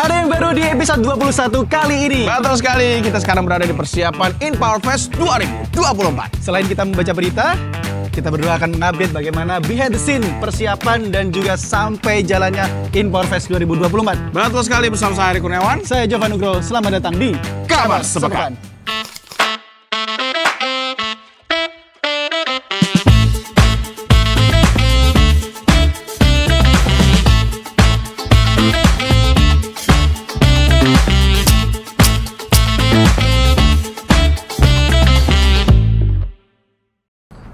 Ada yang baru di episode 21 kali ini. Betul sekali, kita sekarang berada di persiapan InPower Fest 2024. Selain kita membaca berita, kita berdua akan mengupdate bagaimana behind the scene persiapan dan juga sampai jalannya InPower Fest 2024. Betul sekali, bersama saya Ari Kurniawan. Saya Jovan Nugroho, selamat datang di Kabar Sepekan.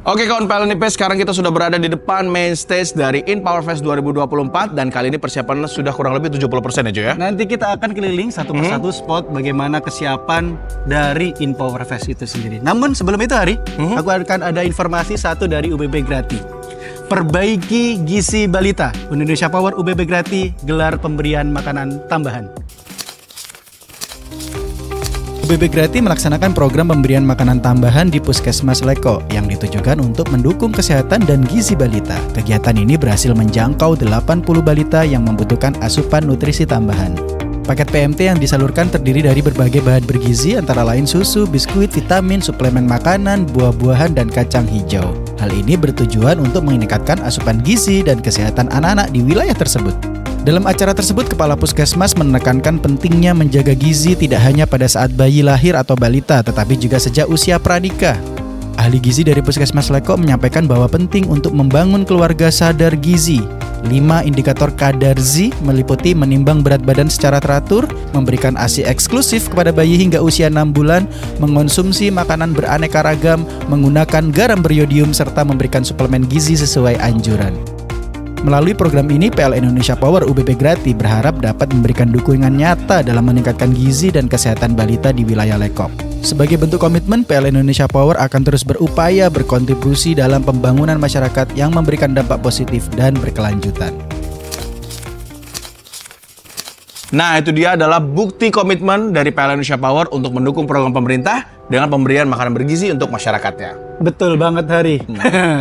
Oke kawan PLNIP, sekarang kita sudah berada di depan main stage dari InPower Fest 2024 dan kali ini persiapannya sudah kurang lebih 70% ya Jo ya. Nanti kita akan keliling satu persatu spot bagaimana kesiapan dari InPower Fest itu sendiri. Namun sebelum itu Hari, aku akan ada informasi satu dari UBB Grati. Perbaiki gizi balita. Indonesia Power UBB Grati gelar pemberian makanan tambahan. UBB Grati melaksanakan program pemberian makanan tambahan di Puskesmas Leko yang ditujukan untuk mendukung kesehatan dan gizi balita. Kegiatan ini berhasil menjangkau 80 balita yang membutuhkan asupan nutrisi tambahan. Paket PMT yang disalurkan terdiri dari berbagai bahan bergizi antara lain susu, biskuit, vitamin, suplemen makanan, buah-buahan, dan kacang hijau. Hal ini bertujuan untuk meningkatkan asupan gizi dan kesehatan anak-anak di wilayah tersebut. Dalam acara tersebut, Kepala Puskesmas menekankan pentingnya menjaga gizi tidak hanya pada saat bayi lahir atau balita, tetapi juga sejak usia pranikah. Ahli gizi dari Puskesmas Leko menyampaikan bahwa penting untuk membangun keluarga sadar gizi. 5 indikator kadar gizi meliputi menimbang berat badan secara teratur, memberikan ASI eksklusif kepada bayi hingga usia 6 bulan, mengonsumsi makanan beraneka ragam, menggunakan garam beriodium, serta memberikan suplemen gizi sesuai anjuran. Melalui program ini, PLN Indonesia Power UBB Grati berharap dapat memberikan dukungan nyata dalam meningkatkan gizi dan kesehatan balita di wilayah Lekop. Sebagai bentuk komitmen, PLN Indonesia Power akan terus berupaya berkontribusi dalam pembangunan masyarakat yang memberikan dampak positif dan berkelanjutan. Nah, itu dia adalah bukti komitmen dari PLN Indonesia Power untuk mendukung program pemerintah dengan pemberian makanan bergizi untuk masyarakatnya. Betul banget Hari.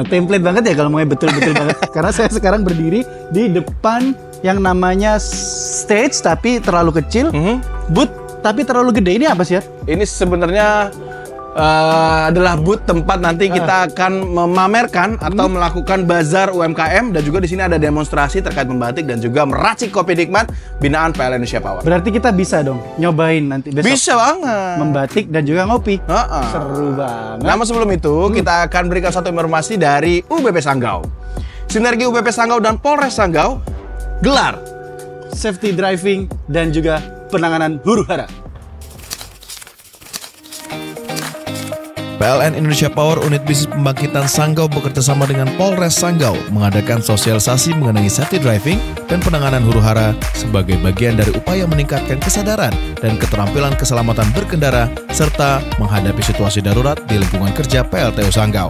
Template banget ya kalau mau betul-betul banget. Karena saya sekarang berdiri di depan yang namanya stage tapi terlalu kecil, booth tapi terlalu gede. Ini apa sih ya? Ini sebenarnya adalah booth tempat nanti kita akan memamerkan atau melakukan bazar UMKM, dan juga di sini ada demonstrasi terkait membatik dan juga meracik kopi nikmat binaan PLN Indonesia Power. Berarti kita bisa dong nyobain nanti besok. Bisa banget. Membatik dan juga ngopi. Seru banget. Namun sebelum itu kita akan berikan satu informasi dari UBP Sanggau. Sinergi UBP Sanggau dan Polres Sanggau gelar safety driving dan juga penanganan huru-hara. PLN Indonesia Power Unit Bisnis Pembangkitan Sanggau bekerjasama dengan Polres Sanggau mengadakan sosialisasi mengenai safety driving dan penanganan huru-hara sebagai bagian dari upaya meningkatkan kesadaran dan keterampilan keselamatan berkendara serta menghadapi situasi darurat di lingkungan kerja PLTU Sanggau.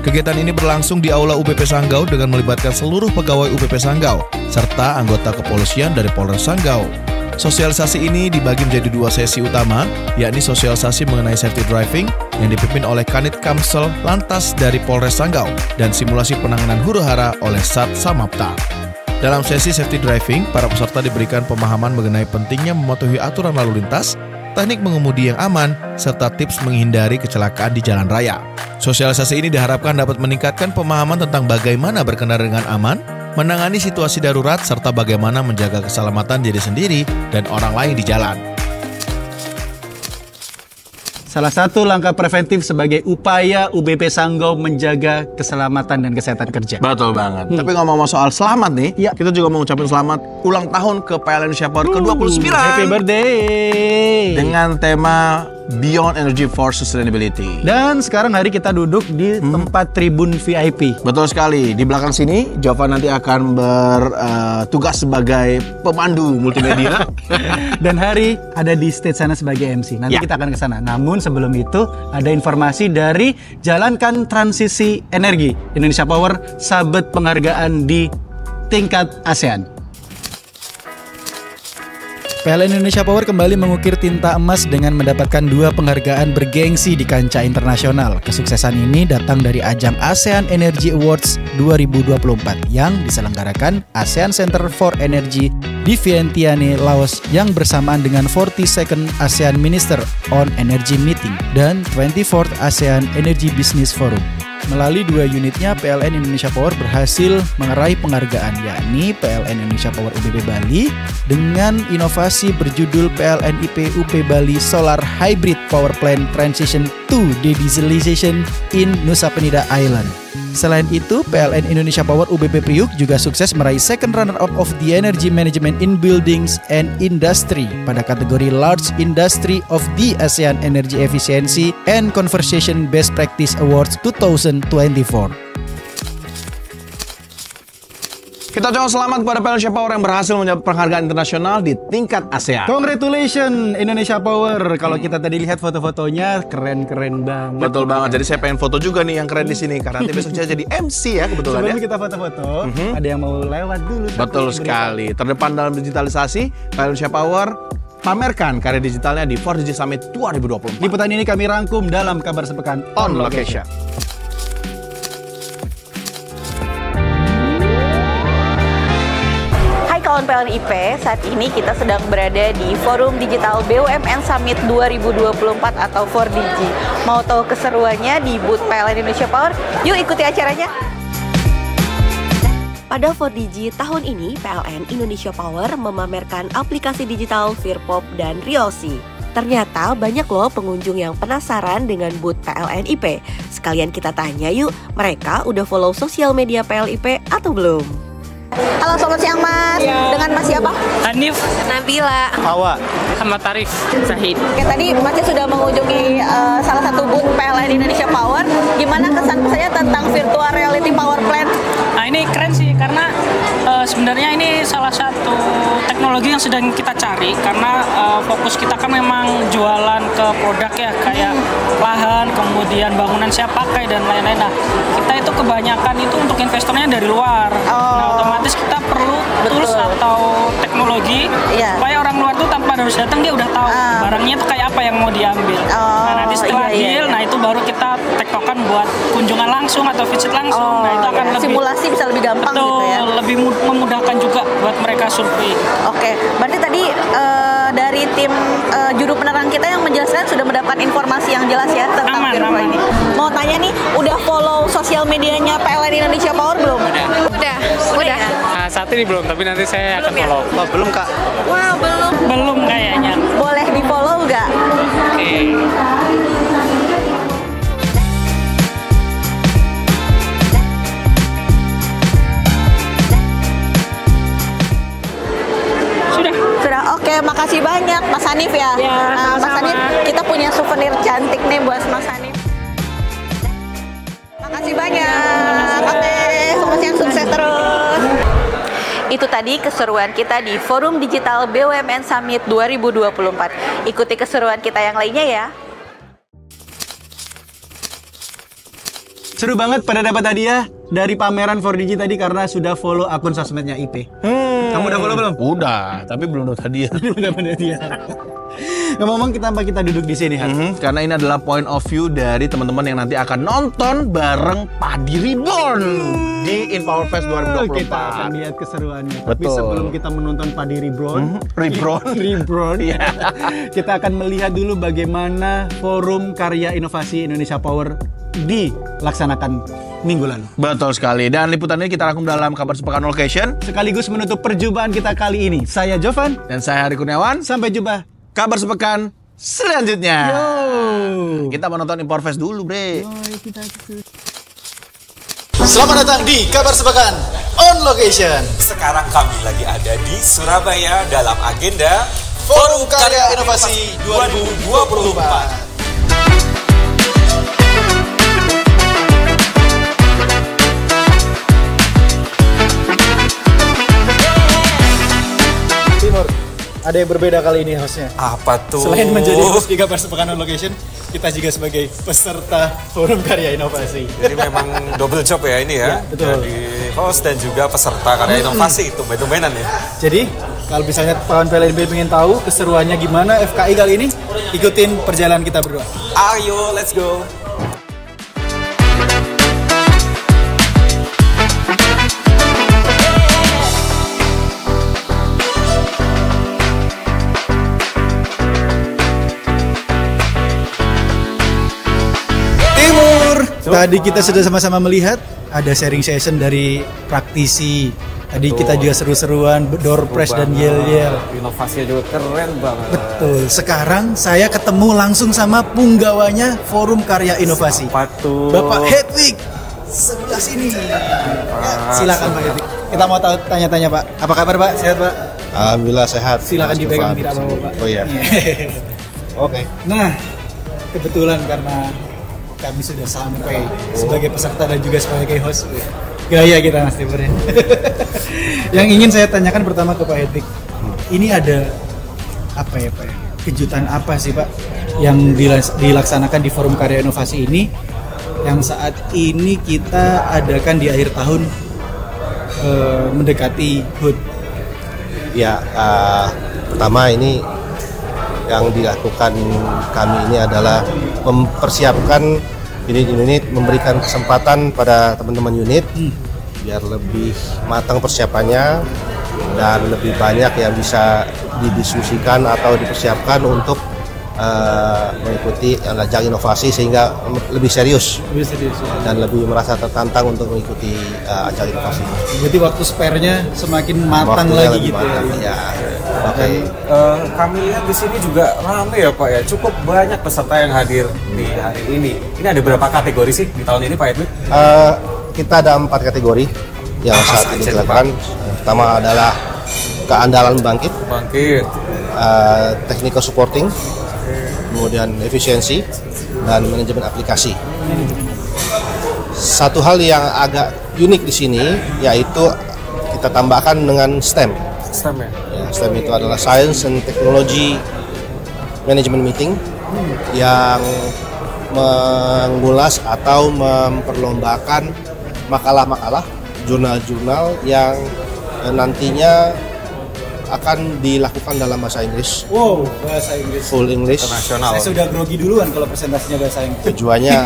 Kegiatan ini berlangsung di Aula UBP Sanggau dengan melibatkan seluruh pegawai UBP Sanggau serta anggota kepolisian dari Polres Sanggau. Sosialisasi ini dibagi menjadi 2 sesi utama, yakni sosialisasi mengenai safety driving yang dipimpin oleh Kanit Kamsel Lantas dari Polres Sanggau dan simulasi penanganan huru-hara oleh Sat Samapta. Dalam sesi safety driving, para peserta diberikan pemahaman mengenai pentingnya mematuhi aturan lalu lintas, teknik mengemudi yang aman, serta tips menghindari kecelakaan di jalan raya. Sosialisasi ini diharapkan dapat meningkatkan pemahaman tentang bagaimana berkendara dengan aman, menangani situasi darurat, serta bagaimana menjaga keselamatan diri sendiri dan orang lain di jalan. Salah satu langkah preventif sebagai upaya UBP Sanggau menjaga keselamatan dan kesehatan kerja. Betul banget. Tapi ngomong soal selamat nih, kita juga mau ngucapin selamat ulang tahun ke PLN Indonesia Power ke-29. Happy birthday! Dengan tema Beyond Energy for Sustainability. Dan sekarang Hari kita duduk di tempat tribun VIP. Betul sekali. Di belakang sini, Jovan nanti akan bertugas sebagai pemandu multimedia. Dan Hari ada di stage sana sebagai MC. Nanti kita akan ke sana. Namun sebelum itu ada informasi dari Jalankan Transisi Energi. Indonesia Power sabet penghargaan di tingkat ASEAN. PLN Indonesia Power kembali mengukir tinta emas dengan mendapatkan 2 penghargaan bergengsi di kancah internasional. Kesuksesan ini datang dari ajang ASEAN Energy Awards 2024 yang diselenggarakan ASEAN Center for Energy di Vientiane, Laos yang bersamaan dengan 42nd ASEAN Minister on Energy Meeting dan 24th ASEAN Energy Business Forum. Melalui 2 unitnya, PLN Indonesia Power berhasil meraih penghargaan, yakni PLN Indonesia Power UBB Bali dengan inovasi berjudul PLN IP UP Bali Solar Hybrid Power Plant Transition to Dedieselization in Nusa Penida Island. Selain itu, PLN Indonesia Power UBB Priuk juga sukses meraih second runner-up of the Energy Management in Buildings and Industry pada kategori Large Industry of the ASEAN Energy Efficiency and Conservation Best Practice Awards 2024. Kita ucapkan selamat kepada PLN Indonesia Power yang berhasil mendapat penghargaan internasional di tingkat ASEAN. Congratulations Indonesia Power. Kalau kita tadi lihat foto-fotonya keren-keren banget. Betul banget. Jadi saya pengen foto juga nih yang keren di sini karena nanti besok saya jadi MC ya kebetulan. Sebelum ya. kita foto-foto, ada yang mau lewat dulu. Betul sekali. Terdepan dalam digitalisasi, PLN Indonesia Power pamerkan karya digitalnya di 4Digi Summit 2024. Liputan ini kami rangkum dalam Kabar Sepekan On Location. Kawan PLN IP, saat ini kita sedang berada di Forum Digital BUMN Summit 2024 atau 4Digi. Mau tahu keseruannya di booth PLN Indonesia Power? Yuk ikuti acaranya! Pada 4Digi tahun ini, PLN Indonesia Power memamerkan aplikasi digital Virpop dan Riosi. Ternyata banyak loh pengunjung yang penasaran dengan booth PLN IP. Sekalian kita tanya yuk, mereka udah follow sosial media PLN IP atau belum? Halo, selamat siang Mas. Dengan Mas siapa? Hanif, Nabila, Hawa, Ahmad Tarif, Zahid. Oke, tadi Masnya sudah mengunjungi salah satu booth PLN Indonesia Power. Gimana kesan-kesannya tentang virtual reality power plant? Nah ini keren sih karena sebenarnya ini salah satu teknologi yang sedang kita cari karena fokus kita kan memang jualan ke produk ya kayak lahan, kemudian bangunan siap pakai dan lain-lain. Nah kita itu kebanyakan itu untuk investornya dari luar. Nah otomatis kita perlu tools atau teknologi supaya orang luar tuh tanpa harus datang dia udah tahu barangnya itu kayak apa yang mau diambil. Nah nanti setelah deal, nah itu baru kita tektokan buat kunjungan langsung atau visit langsung. Nah itu akan lebih simulasi bisa lebih gampang gitu ya. Lebih memudahkan juga buat mereka survei. Oke, berarti tadi dari tim juru penerang kita yang menjelaskan sudah mendapatkan informasi yang jelas ya tentang virtual ini. Mau tanya nih, udah follow sosial medianya PLN Indonesia Power belum? udah. Nah, saat ini belum, tapi nanti saya akan follow. Oh, belum Kak. Wah, belum. Belum kayaknya. Boleh di follow nggak? Oke. Sudah, oke, makasih banyak Mas Hanif ya. Nah, Mas Hanif, kita punya souvenir cantik nih buat Mas Hanif. Makasih banyak. Oke, selamat siang, sukses terus. Itu tadi keseruan kita di Forum Digital BUMN Summit 2024. Ikuti keseruan kita yang lainnya ya. Seru banget pada dapat hadiah dari pameran 4Digi tadi karena sudah follow akun sosmednya IP. Kamu udah follow belum? Udah, tapi belum dapat hadiah. Belum dapat hadiah. Ngomong-ngomong, kita duduk di sini, Karena ini adalah point of view dari teman-teman yang nanti akan nonton bareng Padi Reborn di InPower Fest 2024. Kita akan lihat keseruannya. Tapi Betul. sebelum kita menonton Padi Reborn, Reborn. ya, kita akan melihat dulu bagaimana Forum Karya Inovasi Indonesia Power dilaksanakan minggu lalu. Betul sekali. Dan liputan ini kita rangkum dalam Kabar Sepekan On Location. Sekaligus menutup perjumpaan kita kali ini. Saya Jovan. Dan saya Hari Kurniawan. Sampai jumpa. Kabar Sepekan selanjutnya. Yo. Kita mau nonton InPower Fest dulu, Bre. Selamat datang di Kabar Sepekan On Location. Sekarang kami lagi ada di Surabaya dalam agenda Forum Karya Inovasi 2024. Timur, ada yang berbeda kali ini hostnya. apa tuh? Selain menjadi host di Kabar Sepekan On Location, kita juga sebagai peserta Forum Karya Inovasi. Jadi memang double job ya ini ya. Ya, betul. Jadi host dan juga peserta karya inovasi, tumben-tumbenan ya. Jadi Kalau misalnya kawan PLN pengen tahu keseruannya gimana FKI kali ini, ikutin perjalanan kita berdua. Ayo, let's go. Tadi kita sudah sama-sama melihat ada sharing session dari praktisi. Tadi kita juga seru-seruan door press dan yel-yel. Inovasinya juga keren banget. Betul. Sekarang saya ketemu langsung sama punggawanya Forum Karya Inovasi. Bapak Hedwig sebelah sini. Ya, silakan Pak Hedwig. Kita mau tahu tanya-tanya Pak. Apa kabar Pak? Sehat Pak? Alhamdulillah sehat. Silakan dipegang tidak apa-apa Pak. Oh iya. Oke. Nah, kebetulan karena kami sudah sampai sebagai peserta dan juga sebagai host. Gaya kita Mas Timur ya. Yang ingin saya tanyakan pertama ke Pak Hedwig, ini ada apa ya Pak? Kejutan apa sih Pak yang dilaksanakan di Forum Karya Inovasi ini yang saat ini kita adakan di akhir tahun mendekati HUT? Ya, pertama ini yang dilakukan kami ini adalah mempersiapkan unit-unit, memberikan kesempatan pada teman-teman unit biar lebih matang persiapannya dan lebih banyak yang bisa didiskusikan atau dipersiapkan untuk mengikuti ajang inovasi sehingga lebih serius dan lebih merasa tertantang untuk mengikuti ajang inovasi. Jadi waktu spare-nya semakin matang lagi gitu ya. Oke. Kami lihat di sini juga ramai ya Pak ya. Cukup banyak peserta yang hadir di hari ini. Ini ada berapa kategori sih di tahun ini Pak Edwin? Kita ada 4 kategori yang saat ini dilakukan. Pertama adalah keandalan bangkit, technical supporting, kemudian efisiensi dan manajemen aplikasi. Satu hal yang agak unik di sini yaitu kita tambahkan dengan STEM. STEM ya? STEM itu adalah Science and Technology Management Meeting yang mengulas atau memperlombakan makalah-makalah, jurnal-jurnal yang nantinya akan dilakukan dalam bahasa Inggris. Wow, bahasa Inggris. Full English. Internasional. Saya sudah grogi duluan kalau presentasinya bahasa Inggris. Tujuannya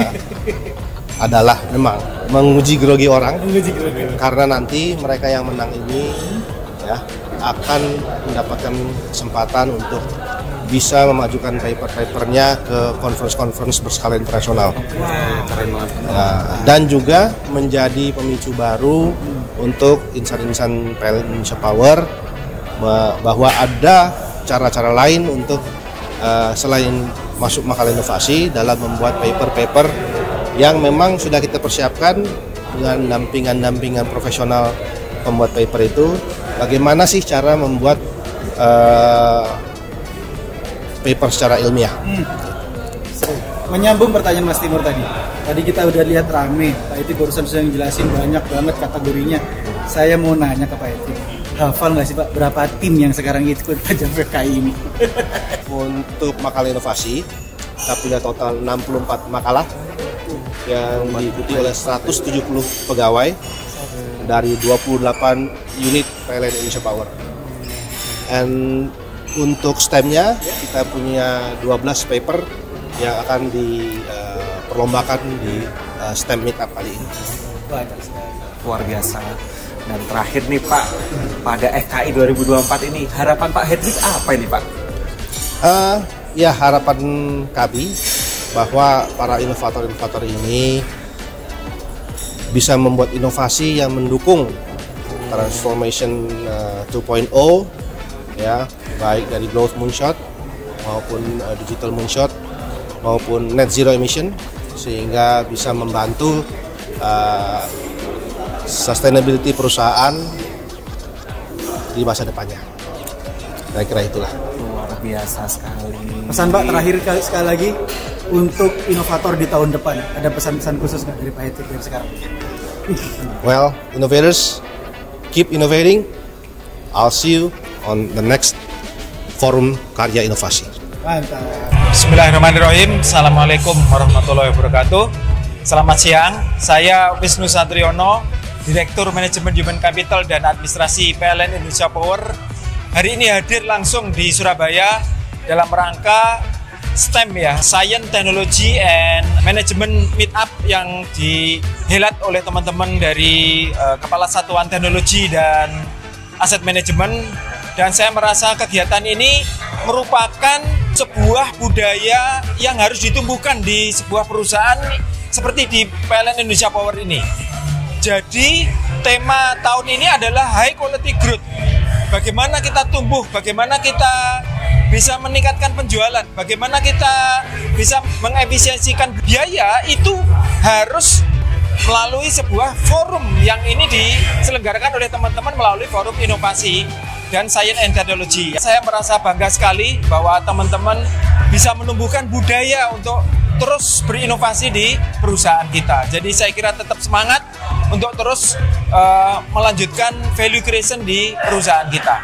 adalah memang menguji grogi orang. Karena nanti mereka yang menang ini ya akan mendapatkan kesempatan untuk bisa memajukan paper-papernya ke conference berskala internasional. Nah, dan juga menjadi pemicu baru untuk insan-insan PLN Indonesia Power bahwa ada cara-cara lain untuk selain masuk makalah inovasi dalam membuat paper-paper yang memang sudah kita persiapkan dengan dampingan profesional pembuat paper itu. Bagaimana sih cara membuat paper secara ilmiah? Menyambung pertanyaan Mas Timur tadi. Tadi kita udah lihat rame, Pak Eti barusan sudah ngejelasin banyak banget kategorinya. Saya mau nanya ke Pak Eti, hafal nggak sih Pak berapa tim yang sekarang ikut ajang PKI ini? Untuk makalah inovasi, kita punya total 64 makalah yang diikuti oleh 170 pegawai dari 28 unit PLN Indonesia Power. And untuk STEM-nya kita punya 12 paper yang akan diperlombakan di STEM Meetup kali ini. Luar biasa. Dan terakhir nih Pak, pada FKI 2024 ini harapan Pak Hedwig apa ini Pak? Ya harapan kami bahwa para inovator-inovator ini bisa membuat inovasi yang mendukung transformation 2.0 ya, baik dari growth moonshot maupun digital moonshot maupun net zero emission, sehingga bisa membantu sustainability perusahaan di masa depannya. Saya kira itulah. Luar biasa sekali. Pesan Pak terakhir sekali lagi untuk inovator di tahun depan, ada pesan-pesan khusus nggak dari Pak Hedwig dari sekarang? Well, innovators, keep innovating. I'll see you on the next Forum Karya Inovasi. Mantap. Bismillahirrahmanirrahim. Assalamualaikum warahmatullahi wabarakatuh. Selamat siang, saya Wisnu Satriono, Direktur Manajemen Human Capital dan Administrasi PLN Indonesia Power. hari ini hadir langsung di Surabaya dalam rangka STEM ya, Science, Technology, and Management Meetup yang dihelat oleh teman-teman dari Kepala Satuan Teknologi dan Aset Manajemen. Dan saya merasa kegiatan ini merupakan sebuah budaya yang harus ditumbuhkan di sebuah perusahaan seperti di PLN Indonesia Power ini. Jadi tema tahun ini adalah High Quality Growth. Bagaimana kita tumbuh, bagaimana kita bisa meningkatkan penjualan, bagaimana kita bisa mengefisiensikan biaya, itu harus melalui sebuah forum yang ini diselenggarakan oleh teman-teman melalui forum inovasi dan Science and Technology. Saya merasa bangga sekali bahwa teman-teman bisa menumbuhkan budaya untuk terus berinovasi di perusahaan kita. Jadi saya kira tetap semangat untuk terus melanjutkan value creation di perusahaan kita.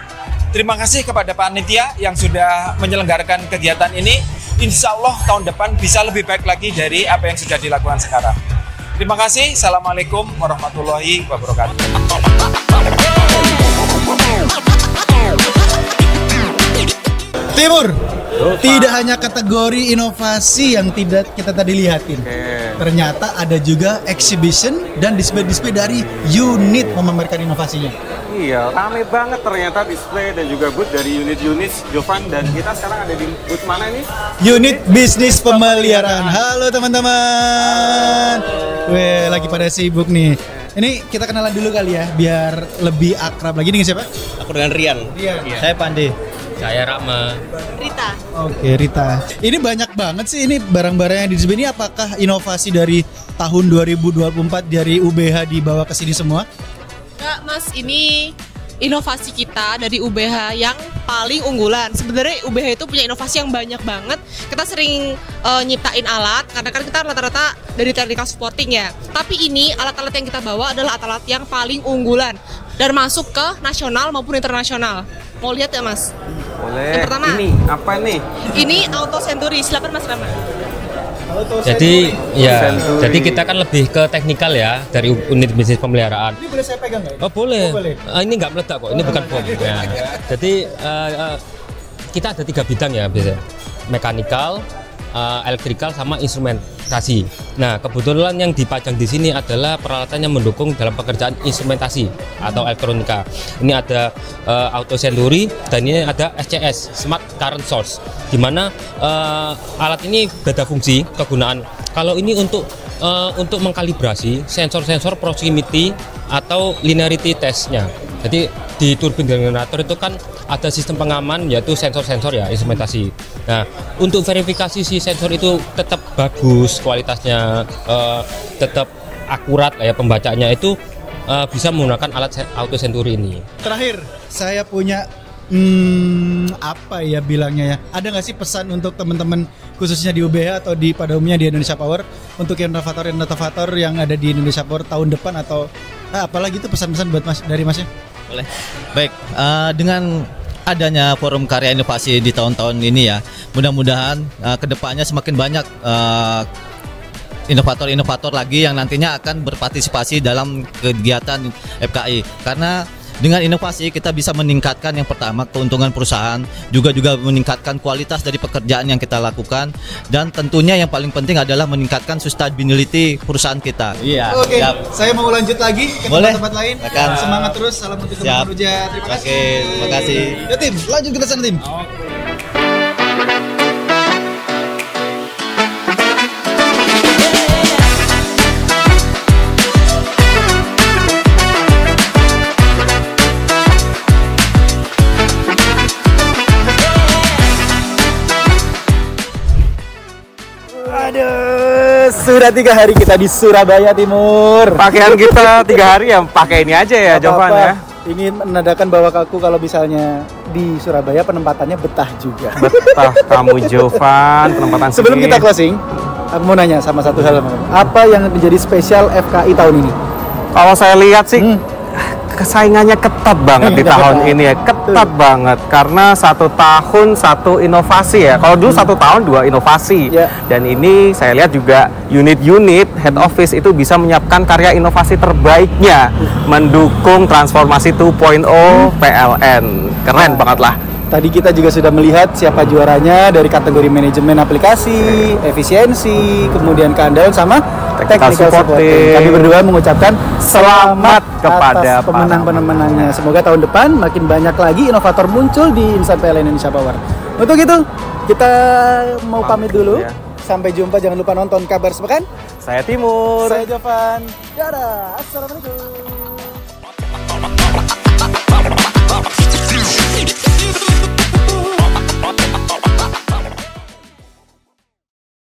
Terima kasih kepada panitia yang sudah menyelenggarakan kegiatan ini. Insya Allah tahun depan bisa lebih baik lagi dari apa yang sudah dilakukan sekarang. Terima kasih. Assalamualaikum warahmatullahi wabarakatuh. Timur, tidak hanya kategori inovasi yang tidak kita tadi lihatin. Ternyata ada juga exhibition dan display-display dari unit memamerkan inovasinya. Iya, rame banget ternyata display dan juga booth dari unit-unit Jovan, dan kita sekarang ada di booth mana nih? Unit bisnis pemeliharaan. Halo teman-teman. Weh, lagi pada sibuk nih. Ini kita kenalan dulu kali ya, biar lebih akrab lagi. Dengan siapa? Aku dengan Rian. Rian. Saya Pande. Saya Rahma. Rita. Oke, Rita. Ini banyak banget sih ini barang-barang yang di sini. Apakah inovasi dari tahun 2024 dari UBH dibawa ke sini semua? Enggak, Mas. Ini inovasi kita dari UBH yang paling unggulan. Sebenarnya UBH itu punya inovasi yang banyak banget. Kita sering nyiptain alat, karena kan kita rata-rata dari technical supporting ya. Tapi ini alat-alat yang kita bawa adalah alat-alat yang paling unggulan dan masuk ke nasional maupun internasional. Mau lihat ya, Mas? Boleh. Yang pertama. Ini apa nih? Ini Auto Century. Silakan Mas Rama. Jadi ya, jadi kita kan lebih ke teknikal ya dari unit bisnis pemeliharaan. Ini boleh saya pegang nggak? Oh boleh. Oh, boleh. Ini nggak meledak kok. Ini bukan bom. Ya. Jadi kita ada 3 bidang ya, biasanya mekanikal, elektrikal, sama instrumentasi. Nah, kebetulan yang dipajang di sini adalah peralatan yang mendukung dalam pekerjaan instrumentasi atau elektronika. Ini ada Auto Century dan ini ada SCS, Smart Current Source, di mana alat ini beda fungsi kegunaan. Kalau ini untuk mengkalibrasi sensor-sensor proximity atau linearity testnya. Jadi di turbin generator itu kan ada sistem pengaman, yaitu sensor-sensor ya, instrumentasi. Nah, untuk verifikasi si sensor itu tetap bagus kualitasnya, tetap akurat ya pembacanya, itu bisa menggunakan alat Auto Century ini. Terakhir, saya punya apa ya bilangnya ya? Ada nggak sih pesan untuk teman-teman khususnya di UBH atau pada umumnya di Indonesia Power untuk inovator yang ada di Indonesia Power tahun depan, atau apalagi itu pesan-pesan buat Mas dari Masnya? Boleh. Baik, dengan adanya forum karya inovasi di tahun-tahun ini ya, mudah-mudahan kedepannya semakin banyak inovator-inovator lagi yang nantinya akan berpartisipasi dalam kegiatan FKI. Karena dengan inovasi kita bisa meningkatkan yang pertama keuntungan perusahaan, juga meningkatkan kualitas dari pekerjaan yang kita lakukan, dan tentunya yang paling penting adalah meningkatkan sustainability perusahaan kita. Iya. Oke, saya mau lanjut lagi ke tempat lain. Semangat terus, salam untuk teman Ruja. Terima kasih. Oke, terima kasih. Ya tim, lanjut kita sana tim. Aduh, sudah 3 hari kita di Surabaya Timur. Pakaian kita 3 hari ya pakai ini aja ya, Jovan ya. Ingin menandakan bahwa aku kalau misalnya di Surabaya penempatannya betah juga. Betah kamu Jovan, penempatan sini. Sebelum kita closing, aku mau nanya sama satu hal. Apa yang menjadi spesial FKI tahun ini? Kalau saya lihat sih Saingannya ketat banget di tahun ini ya, ketat banget karena 1 tahun 1 inovasi ya. Kalau dulu 1 tahun 2 inovasi, dan ini saya lihat juga unit-unit head office itu bisa menyiapkan karya inovasi terbaiknya, mendukung transformasi 2.0 PLN. Keren banget lah. Tadi kita juga sudah melihat siapa juaranya dari kategori manajemen aplikasi, efisiensi, kemudian keandalan sama technical supporting. Kami berdua mengucapkan selamat kepada pemenang-pemenangnya. Semoga tahun depan makin banyak lagi inovator muncul di insan PLN Indonesia Power. Untuk itu, kita mau pamit dulu. Sampai jumpa, jangan lupa nonton Kabar Sepekan. Saya Timur. Saya Jovan. Dadah. Assalamualaikum.